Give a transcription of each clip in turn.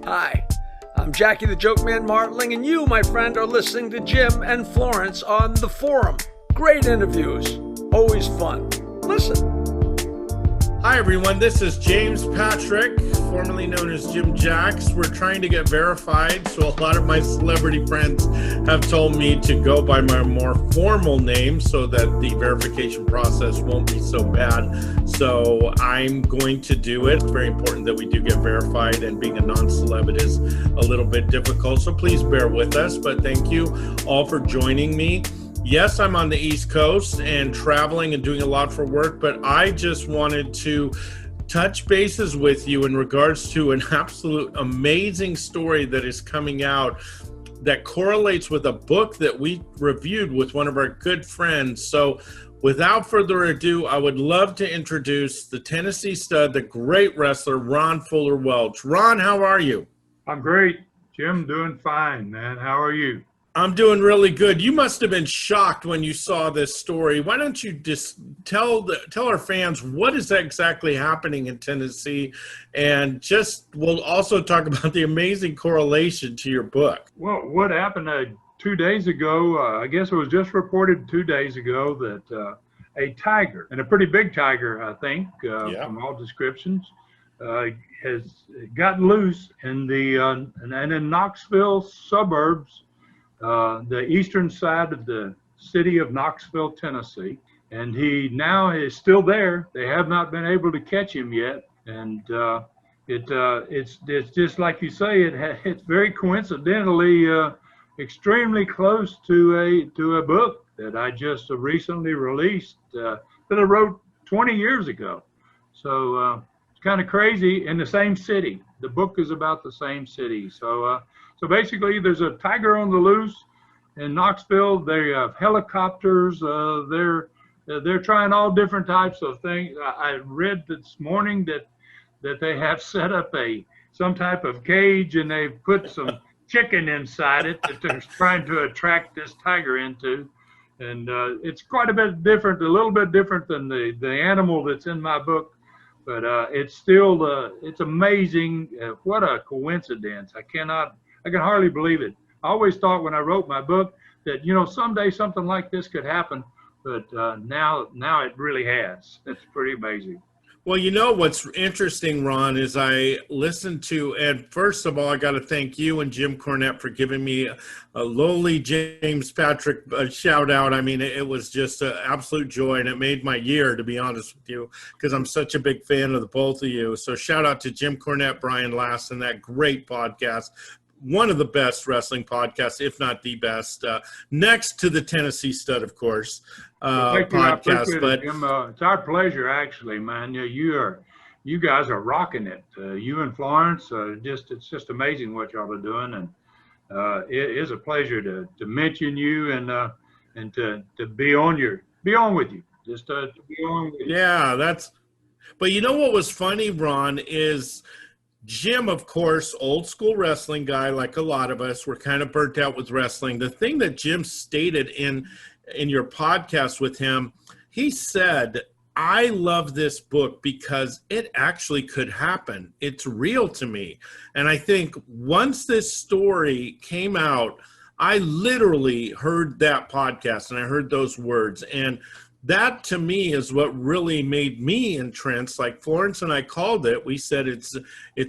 Hi, I'm Jackie the Joke Man Martling, and you, my friend, are listening to Jim and Florence on The Forum. Great interviews, always fun. Listen. Hi everyone, this is James Patrick, formerly known as Jim Jax. We're trying to get verified, so a lot of my celebrity friends have told me to go by my more formal name so that the verification process won't be so bad. So I'm going to do it. It's very important that we do get verified, and being a non-celeb is a little bit difficult, so please bear with us. But thank you all for joining me. Yes, I'm on the East Coast and traveling and doing a lot for work, but I just wanted to touch bases with you in regards to an absolute amazing story that is coming out that correlates with a book that we reviewed with one of our good friends. So without further ado, I would love to introduce the Tennessee stud, the great wrestler, Ron Fuller Welch. Ron, how are you? I'm great. Jim, doing fine, man. How are you? I'm doing really good. You must have been shocked when you saw this story. Why don't you just tell our fans what is exactly happening in Tennessee, and we'll also talk about the amazing correlation to your book. Well, what happened 2 days ago, I guess it was just reported 2 days ago that a tiger, and a pretty big tiger, I think, from all descriptions, has gotten loose in in Knoxville suburbs, the eastern side of the city of Knoxville, Tennessee, and he now is still there. They have not been able to catch him yet, and it's just like you say. It's very coincidentally extremely close to a book that I just recently released that I wrote 20 years ago. So it's kind of crazy. In the same city. The book is about the same city. So basically, there's a tiger on the loose in Knoxville. They have helicopters. They're trying all different types of things. I read this morning that they have set up some type of cage, and they've put some chicken inside it that they're trying to attract this tiger into. And it's quite a bit different, a little bit different than the animal that's in my book. But it's still, it's amazing. What a coincidence. I can hardly believe it. I always thought when I wrote my book that, someday something like this could happen, but now it really has. It's pretty amazing. Well, what's interesting, Ron, is I listened to, and first of all, I got to thank you and Jim Cornette for giving me a lowly James Patrick shout out. I mean, it was just an absolute joy, and it made my year, to be honest with you, because I'm such a big fan of the both of you. So shout out to Jim Cornette, Brian Lassen, that great podcast. One of the best wrestling podcasts, if not the best, next to the Tennessee Stud, of course, podcast. But Jim, it's our pleasure, actually, man. You guys are rocking it. You and Florence, it's just amazing what y'all are doing, and it is a pleasure to mention you and to be on with you. Just to be on with you. Yeah, but what was funny, Ron, is Jim, of course, old school wrestling guy, like a lot of us, we're kind of burnt out with wrestling. The thing that Jim stated in your podcast with him, he said, I love this book because it actually could happen. It's real to me. And I think once this story came out, I literally heard that podcast and I heard those words. And that, to me, is what really made me entranced. Like Florence and I called it. We said it's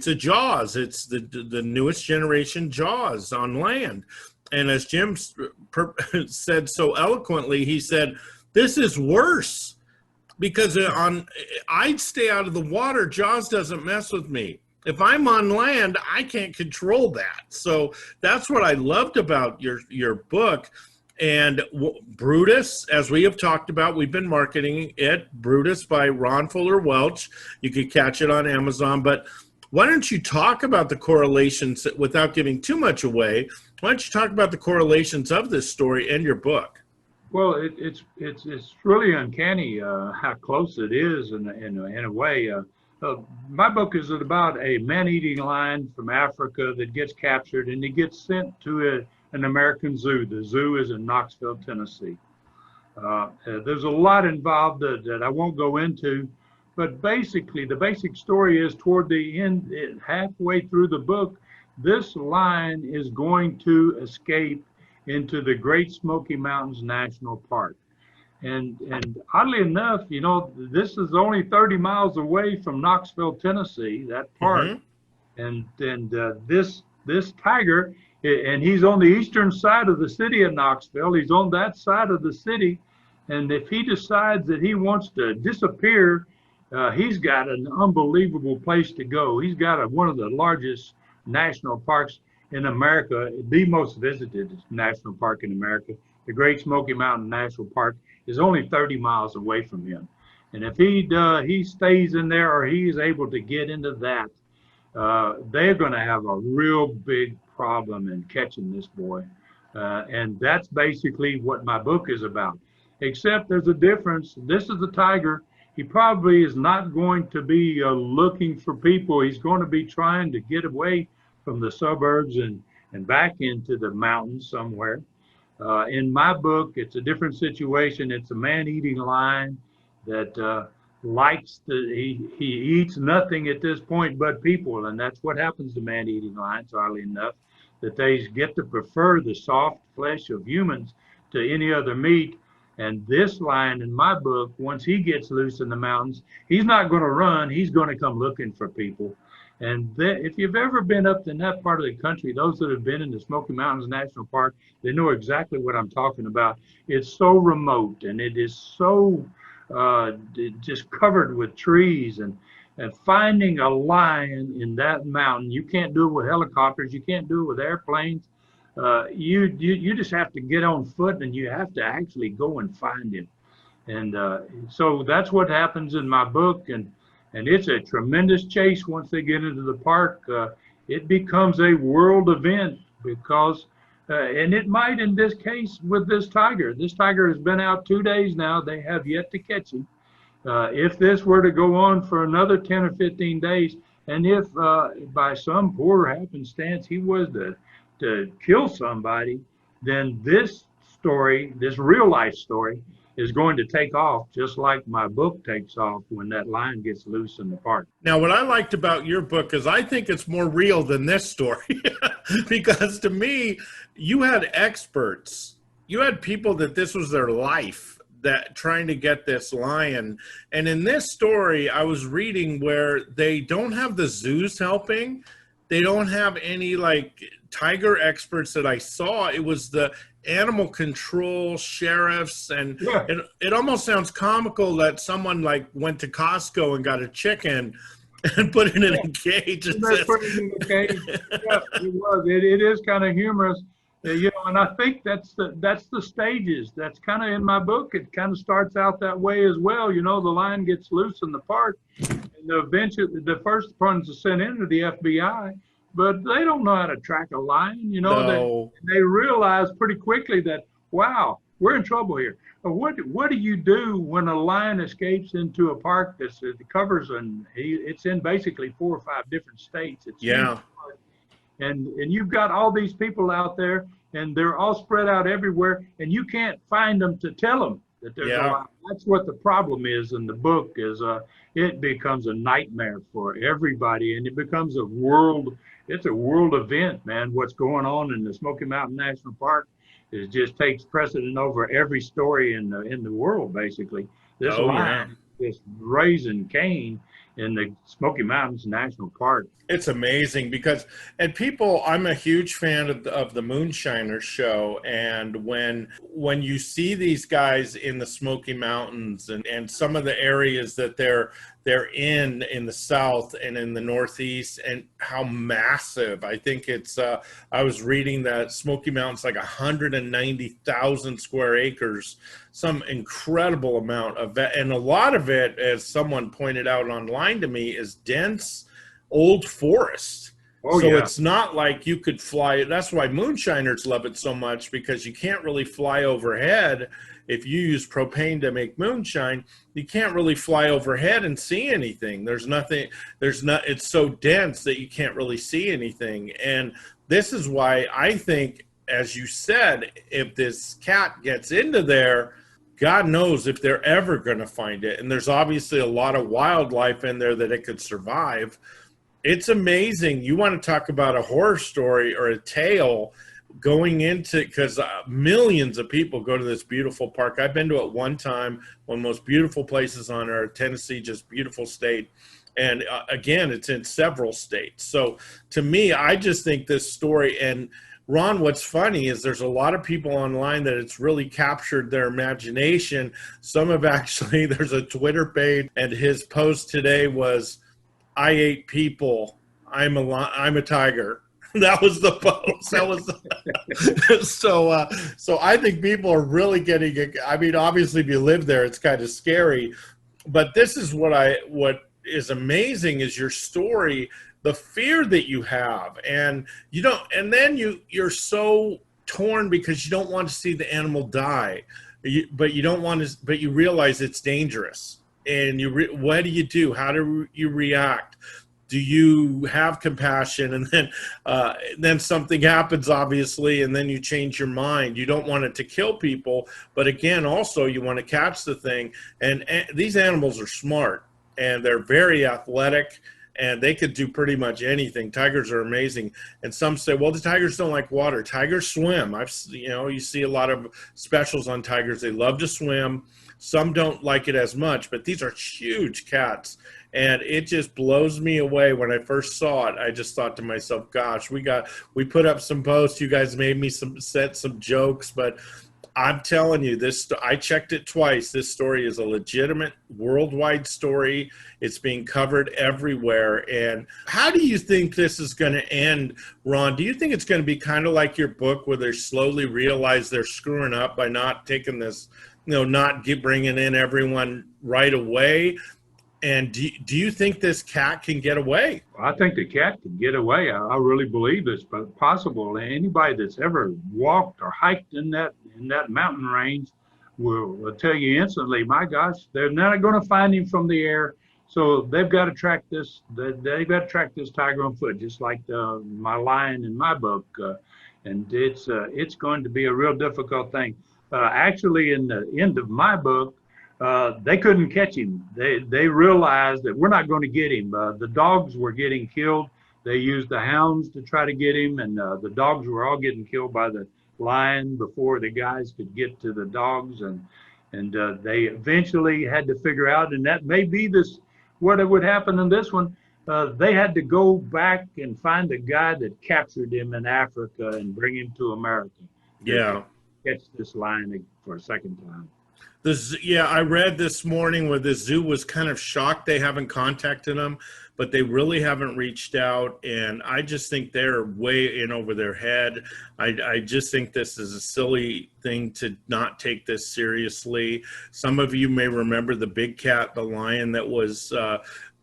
a Jaws. It's the newest generation Jaws on land. And as Jim said so eloquently, he said, this is worse because I'd stay out of the water. Jaws doesn't mess with me. If I'm on land, I can't control that. So that's what I loved about your book. And Brutus, as we have talked about, we've been marketing it, Brutus by Ron Fuller Welch. You could catch it on Amazon. But why don't you talk about the correlations without giving too much away? Why don't you talk about the correlations of this story and your book? Well, it's really uncanny how close it is in a way. My book is about a man-eating lion from Africa that gets captured and he gets sent to an American zoo. The zoo is in Knoxville, Tennessee. There's a lot involved that I won't go into, but basically the basic story is toward the end, halfway through the book, this lion is going to escape into the Great Smoky Mountains National Park. And oddly enough, you know, this is only 30 miles away from Knoxville, Tennessee, that park. This tiger, and he's on the eastern side of the city of Knoxville. He's on that side of the city, and if he decides that he wants to disappear, he's got an unbelievable place to go. He's got one of the largest national parks in America, the most visited national park in America. The Great Smoky Mountain National Park is only 30 miles away from him, and if he stays in there, or he is able to get into that, they're going to have a real big problem in catching this boy. And that's basically what my book is about. Except there's a difference. This is a tiger. He probably is not going to be looking for people. He's going to be trying to get away from the suburbs and back into the mountains somewhere. In my book, it's a different situation. It's a man-eating lion that he eats nothing at this point but people, and that's what happens to man-eating lions, oddly enough, that they get to prefer the soft flesh of humans to any other meat. And this lion in my book, once he gets loose in the mountains, he's not going to run. He's going to come looking for people. And if you've ever been up in that part of the country, those that have been in the Smoky Mountains National Park, they know exactly what I'm talking about. It's so remote, and it is so just covered with trees, and finding a lion in that mountain, you can't do it with helicopters, you can't do it with airplanes. You just have to get on foot, and you have to actually go and find him. And so that's what happens in my book, and it's a tremendous chase once they get into the park. It becomes a world event because and it might in this case with this tiger. This tiger has been out 2 days now. They have yet to catch him. If this were to go on for another 10 or 15 days, and if by some poor happenstance he was to kill somebody, then this story, this real life story, is going to take off just like my book takes off when that lion gets loose in the park. Now, what I liked about your book is I think it's more real than this story because to me, you had experts. You had people that this was their life, that trying to get this lion. And in this story, I was reading where they don't have the zoos helping. They don't have any like tiger experts that I saw. It was the animal control sheriffs, and yeah. It almost sounds comical that someone like went to Costco and got a chicken and put it in a cage. Put it in a cage. Yeah, it was. It is kind of humorous, you know. And I think that's the stages. That's kind of in my book. It kind of starts out that way as well. You know, the lion gets loose in the park, and eventually the first ones are sent into the FBI. But they don't know how to track a lion, you know. No. They realize pretty quickly that, wow, we're in trouble here. What do you do when a lion escapes into a park that covers, and it's in basically 4 or 5 different states? It's yeah. And you've got all these people out there, and they're all spread out everywhere, and you can't find them to tell them that there's a lion. That's what the problem is in the book. Is it becomes a nightmare for everybody, and it becomes a world. It's a world event, man. What's going on in the Smoky Mountain National Park just takes precedent over every story in the world, basically. This lion is raising Cain in the Smoky Mountains National Park. It's amazing because, and people, I'm a huge fan of the Moonshiners show, and when you see these guys in the Smoky Mountains and some of the areas that they're in the South and in the Northeast, and how massive, I think it's, I was reading that Smoky Mountains like 190,000 square acres, some incredible amount of that. And a lot of it, as someone pointed out online to me, is dense old forest. So it's not like you could fly. That's why moonshiners love it so much, because you can't really fly overhead. If you use propane to make moonshine, you can't really fly overhead and see anything. It's so dense that you can't really see anything. And this is why I think, as you said, if this cat gets into there, God knows if they're ever going to find it. And there's obviously a lot of wildlife in there that it could survive. It's amazing. You want to talk about a horror story or a tale going into, because millions of people go to this beautiful park. I've been to it one time, one of the most beautiful places on earth. Tennessee, just beautiful state. And again, it's in several states. So to me, I just think this story, and Ron, what's funny is there's a lot of people online that it's really captured their imagination. Some have actually, there's a Twitter page, and his post today was, "I ate people. I'm a tiger." That was the post. That was so I think people are really getting it. I mean, obviously, if you live there, it's kind of scary. But this is what is amazing is your story, the fear that you have, and you don't, and then you're so torn because you don't want to see the animal die, but you don't want to, but you realize it's dangerous, and what do you do? How do you react? Do you have compassion? And then something happens, obviously, and then you change your mind. You don't want it to kill people, but again, also you want to catch the thing. And these animals are smart, and they're very athletic, and they could do pretty much anything. Tigers are amazing. And some say, well, the tigers don't like water. Tigers swim. You see a lot of specials on tigers. They love to swim. Some don't like it as much, but these are huge cats. And it just blows me away. When I first saw it, I just thought to myself, gosh, we put up some posts. You guys made me set some jokes, but I'm telling you, I checked it twice. This story is a legitimate worldwide story. It's being covered everywhere. And how do you think this is going to end, Ron? Do you think it's going to be kind of like your book, where they slowly realize they're screwing up by not taking this, not bringing in everyone right away? And do you think this cat can get away? I think the cat can get away. I really believe it's possible. Anybody that's ever walked or hiked in that mountain range will tell you instantly, my gosh, they're not going to find him from the air. So they've got to track this. They've got to track this tiger on foot, just like my lion in my book. And it's going to be a real difficult thing. Actually, in the end of my book, they couldn't catch him. They realized that we're not going to get him. The dogs were getting killed. They used the hounds to try to get him, and the dogs were all getting killed by the lion before the guys could get to the dogs. And they eventually had to figure out, and that may be what would happen in this one. They had to go back and find the guy that captured him in Africa and bring him to America. Yeah, catch this lion for a second time. I read this morning where the zoo was kind of shocked they haven't contacted them, but they really haven't reached out. And I just think they're way in over their head. I just think this is a silly thing to not take this seriously. Some of you may remember the big cat, the lion that was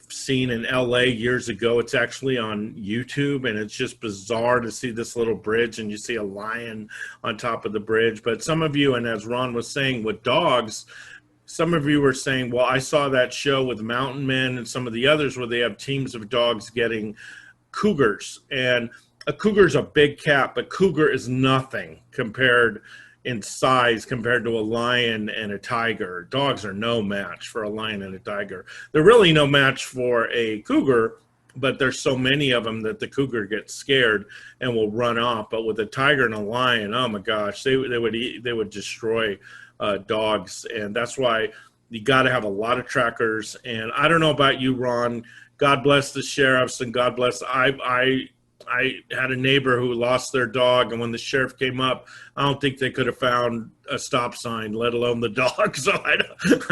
seen in LA years ago. It's actually on YouTube, and it's just bizarre to see this little bridge and you see a lion on top of the bridge. But some of you, and as Ron was saying with dogs, some of you were saying, well, I saw that show with Mountain Men and some of the others where they have teams of dogs getting cougars, and a cougar is a big cat, but cougar is nothing in size compared to a lion and a tiger. Dogs are no match for a lion and a tiger. They're really no match for a cougar, but there's so many of them that the cougar gets scared and will run off. But with a tiger and a lion, oh my gosh, they would destroy dogs. And that's why you got to have a lot of trackers. And I don't know about you, Ron. God bless the sheriffs, and God bless. I had a neighbor who lost their dog, and when the sheriff came up, I don't think they could have found a stop sign, let alone the dog. So I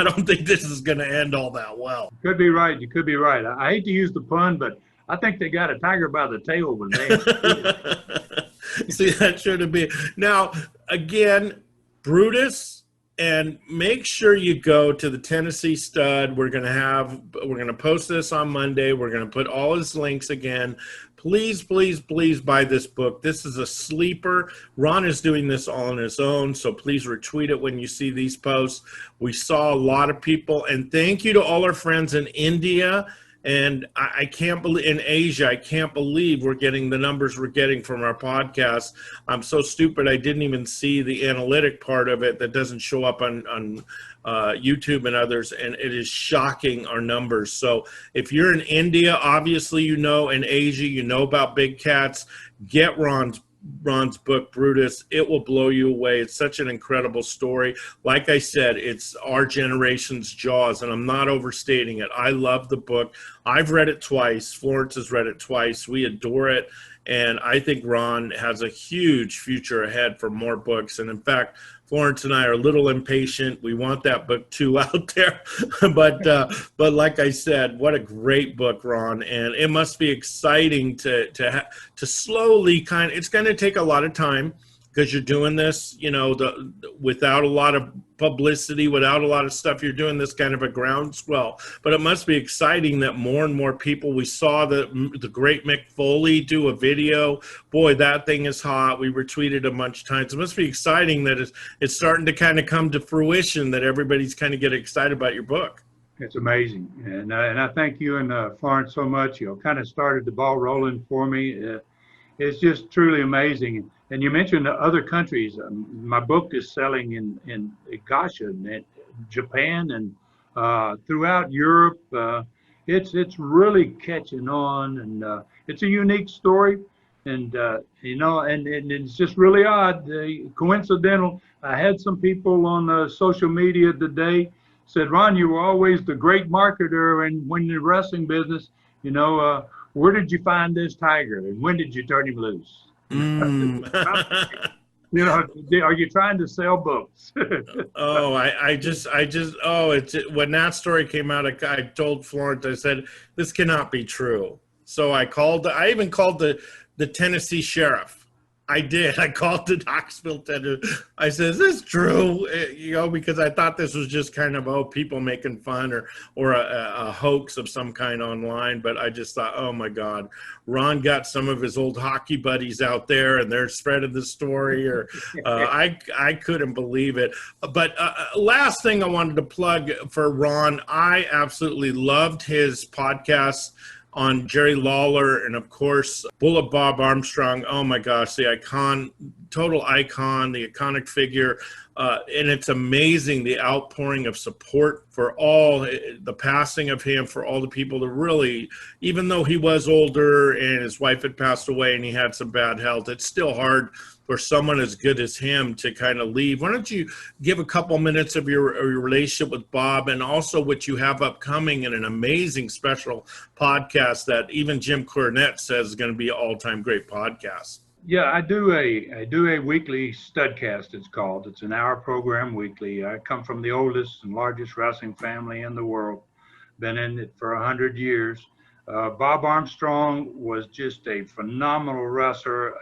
don't think this is going to end all that well. You could be right. You could be right. I hate to use the pun, but I think they got a tiger by the tail when they See, that should be. Now, again, Brutus, and make sure you go to the Tennessee Stud. We're going to post this on Monday. We're going to put all his links again. Please, please, please buy this book. This is a sleeper. Ron is doing this all on his own, so please retweet it when you see these posts. We saw a lot of people, and thank you to all our friends in India And I can't believe in Asia, I can't believe we're getting the numbers we're getting from our podcast. I'm so stupid. I didn't even see the analytic part of it that doesn't show up on YouTube and others. And it is shocking, our numbers. So if you're in India, obviously, in Asia, about big cats, get Ron's book, Brutus. It will blow you away. It's such an incredible story. Like I said, it's our generation's Jaws, and I'm not overstating it. I love the book. I've read it twice. Florence has read it twice. We adore it, and I think Ron has a huge future ahead for more books. And in fact, Florence and I are a little impatient. We want that book too out there. but like I said, what a great book, Ron. And it must be exciting to slowly it's going to take a lot of time, because you're doing this, without a lot of publicity, without a lot of stuff. You're doing this kind of a groundswell. But it must be exciting that more and more people, we saw the great Mick Foley do a video. Boy, that thing is hot. We retweeted a bunch of times. It must be exciting that it's starting to kind of come to fruition, that everybody's kind of getting excited about your book. It's amazing. And I thank you and Florence so much. You kind of started the ball rolling for me. It's just truly amazing. And you mentioned other countries. My book is selling in Japan, and throughout Europe. It's really catching on, and it's a unique story. And and it's just really odd, coincidental. I had some people on social media today said, "Ron, you were always the great marketer, and when you're wrestling business, where did you find this tiger, and when did you turn him loose?" Are you trying to sell books? When that story came out, I told Florence, I said, this cannot be true. So I even called the Tennessee sheriff. I did. I called the Knoxville, Tennessee. I said, is this true? Because I thought this was just kind of, people making fun or a hoax of some kind online. But I just thought, oh, my God, Ron got some of his old hockey buddies out there, and they're spreading the story. I couldn't believe it. But last thing I wanted to plug for Ron, I absolutely loved his podcast on Jerry Lawler, and of course Bullet Bob Armstrong. Oh my gosh, the total icon, the iconic figure, and it's amazing the outpouring of support for all the passing of him, for all the people that really, even though he was older and his wife had passed away and he had some bad health, it's still hard for someone as good as him to kind of leave. Why don't you give a couple minutes of your relationship with Bob, and also what you have upcoming in an amazing special podcast that even Jim Cornette says is going to be an all-time great podcast. Yeah, I do a weekly studcast, it's called. It's an hour program weekly. I come from the oldest and largest wrestling family in the world. Been in it for 100 years. Bob Armstrong was just a phenomenal wrestler.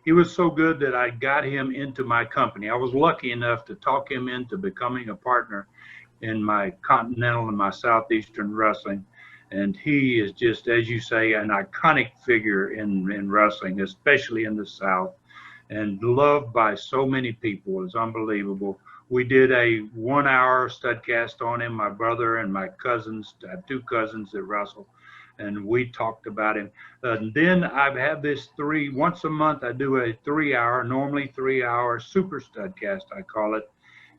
He was so good that I got him into my company. I was lucky enough to talk him into becoming a partner in my continental and my southeastern wrestling. And he is just, as you say, an iconic figure in wrestling, especially in the South, and loved by so many people. It's unbelievable. We did a 1 hour studcast on him, my brother and my cousins. I have 2 cousins that wrestle, and we talked about him. And then I've had this once a month, I do a 3 hour, normally 3 hour super studcast, I call it.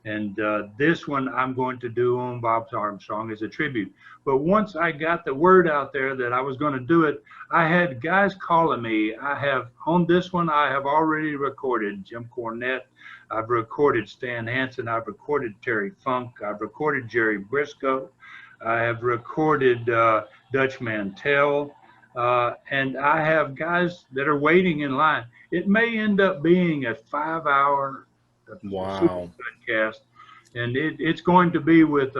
And this one I'm going to do on Bob Armstrong as a tribute. But once I got the word out there that I was going to do it, I had guys calling me. On this one, I have already recorded Jim Cornette. I've recorded Stan Hansen. I've recorded Terry Funk. I've recorded Jerry Briscoe. I have recorded Dutch Mantell. And I have guys that are waiting in line. It may end up being a 5 hour wow podcast, and it's going to be with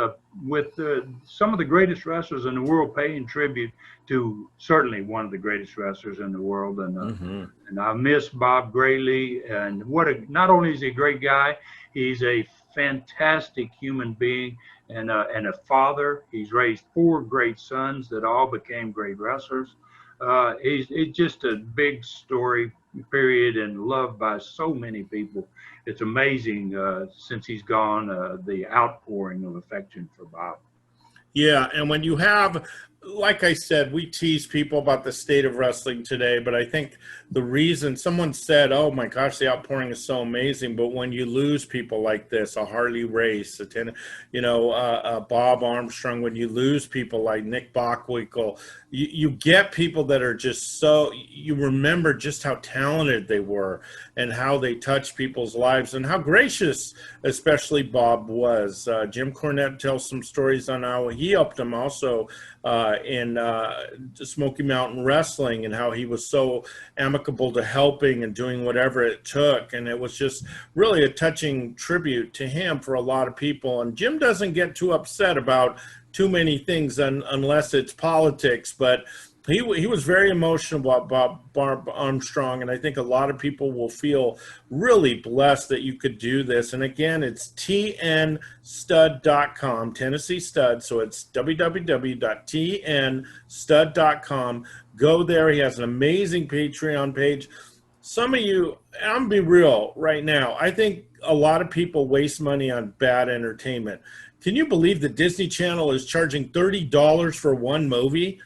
some of the greatest wrestlers in the world, paying tribute to certainly one of the greatest wrestlers in the world. And and I miss Bob greatly. And not only is he a great guy, he's a fantastic human being and a father. He's raised 4 great sons that all became great wrestlers. It's just a big story, period, and loved by so many people. It's amazing since he's gone, the outpouring of affection for Bob. Yeah, and when you have like I said, we tease people about the state of wrestling today, but I think the reason someone said, oh my gosh, the outpouring is so amazing. But when you lose people like this, a Harley Race, Bob Armstrong, when you lose people like Nick Bockwinkel, you get people that are just so, you remember just how talented they were and how they touched people's lives and how gracious, especially Bob was. Jim Cornette tells some stories on how he helped him also in Smoky Mountain Wrestling and how he was so amicable to helping and doing whatever it took. And it was just really a touching tribute to him for a lot of people. And Jim doesn't get too upset about too many things unless it's politics, but he was very emotional about Bob Armstrong, and I think a lot of people will feel really blessed that you could do this. And again, it's tnstud.com, Tennessee Stud, so it's www.tnstud.com. Go there. He has an amazing Patreon page. Some of you, I'm going to be real right now, I think a lot of people waste money on bad entertainment. Can you believe the Disney Channel is charging $30 for one movie?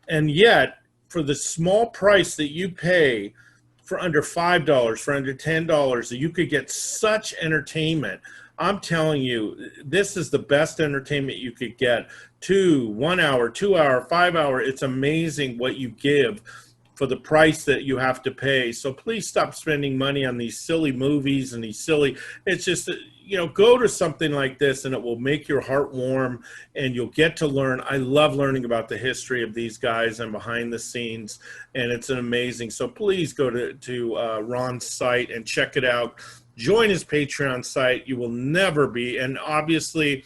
And yet, for the small price that you pay for under $5, for under $10, you could get such entertainment. I'm telling you, this is the best entertainment you could get. 1 hour, 2 hour, 5 hour. It's amazing what you give for the price that you have to pay. So please stop spending money on these silly movies and it's just, go to something like this and it will make your heart warm and you'll get to learn. I love learning about the history of these guys and behind the scenes, and it's an amazing. So please go to Ron's site and check it out. Join his Patreon site. You will never be, and obviously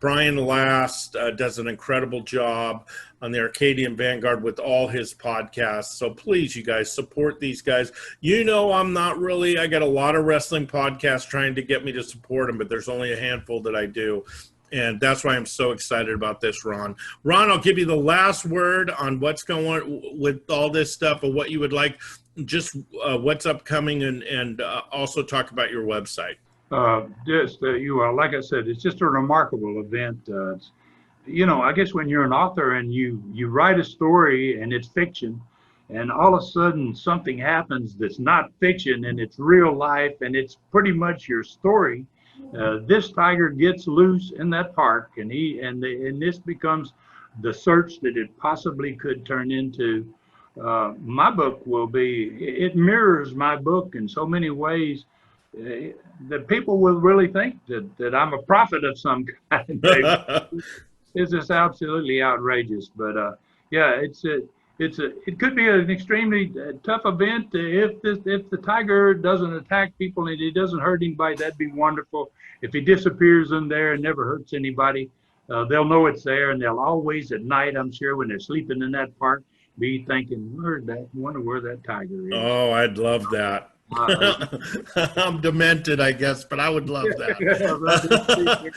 Brian Last does an incredible job on the Arcadian Vanguard with all his podcasts. So please, you guys, support these guys. I got a lot of wrestling podcasts trying to get me to support them, but there's only a handful that I do. And that's why I'm so excited about this, Ron. Ron, I'll give you the last word on what's going on with all this stuff and what you would like, just what's upcoming, and also talk about your website. Like I said, it's just a remarkable event. I guess when you're an author and you write a story and it's fiction, and all of a sudden something happens that's not fiction and it's real life and it's pretty much your story. This tiger gets loose in that park, and this becomes the search that it possibly could turn into. My book it mirrors my book in so many ways. That people will really think that I'm a prophet of some kind. It's just absolutely outrageous. But it could be an extremely tough event. If the tiger doesn't attack people and he doesn't hurt anybody, that'd be wonderful. If he disappears in there and never hurts anybody, they'll know it's there, and they'll always at night, I'm sure, when they're sleeping in that park, be thinking, wonder where that tiger is. Oh, I'd love that. I'm demented, I guess, but I would love that.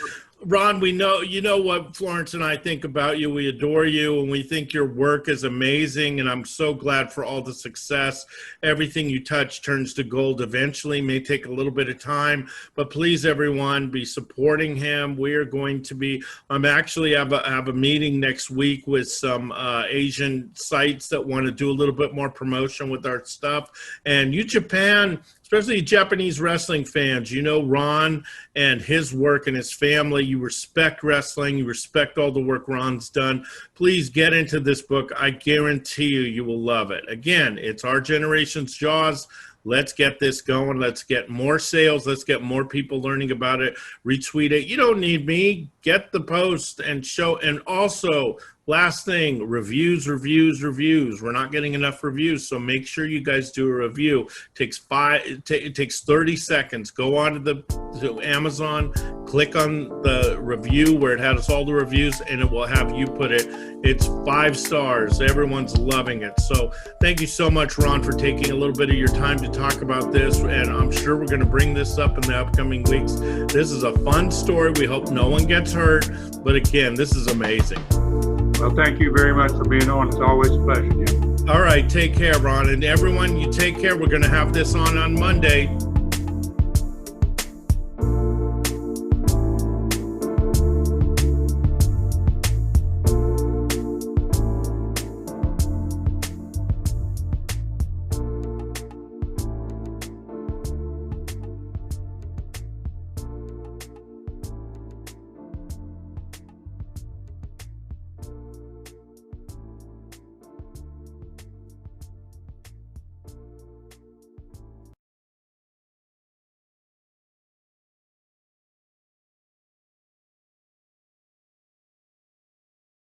Ron, you know what Florence and I think about you. We adore you, and we think your work is amazing, and I'm so glad for all the success. Everything you touch turns to gold eventually. May take a little bit of time, but please, everyone, be supporting him. We are going to be, I'm actually have a meeting next week with some Asian sites that want to do a little bit more promotion with our stuff. And you Japan, especially Japanese wrestling fans, Ron and his work and his family. You respect wrestling. You respect all the work Ron's done. Please get into this book. I guarantee you will love it. Again, it's our generation's Jaws. Let's get this going. Let's get more sales. Let's get more people learning about it. Retweet it. You don't need me. Get the post and show. And also, last thing, reviews. We're not getting enough reviews, so make sure you guys do a review. It takes 30 seconds. Go on to Amazon, click on the review where it has all the reviews, and it will have you put it. It's 5 stars. Everyone's loving it. So thank you so much, Ron, for taking a little bit of your time to talk about this, and I'm sure we're going to bring this up in the upcoming weeks. This is a fun story. We hope no one gets hurt, but again, this is amazing. Well, thank you very much for being on. It's always a pleasure, Jim. All right, take care, Ron. And everyone, you take care. We're going to have this on Monday.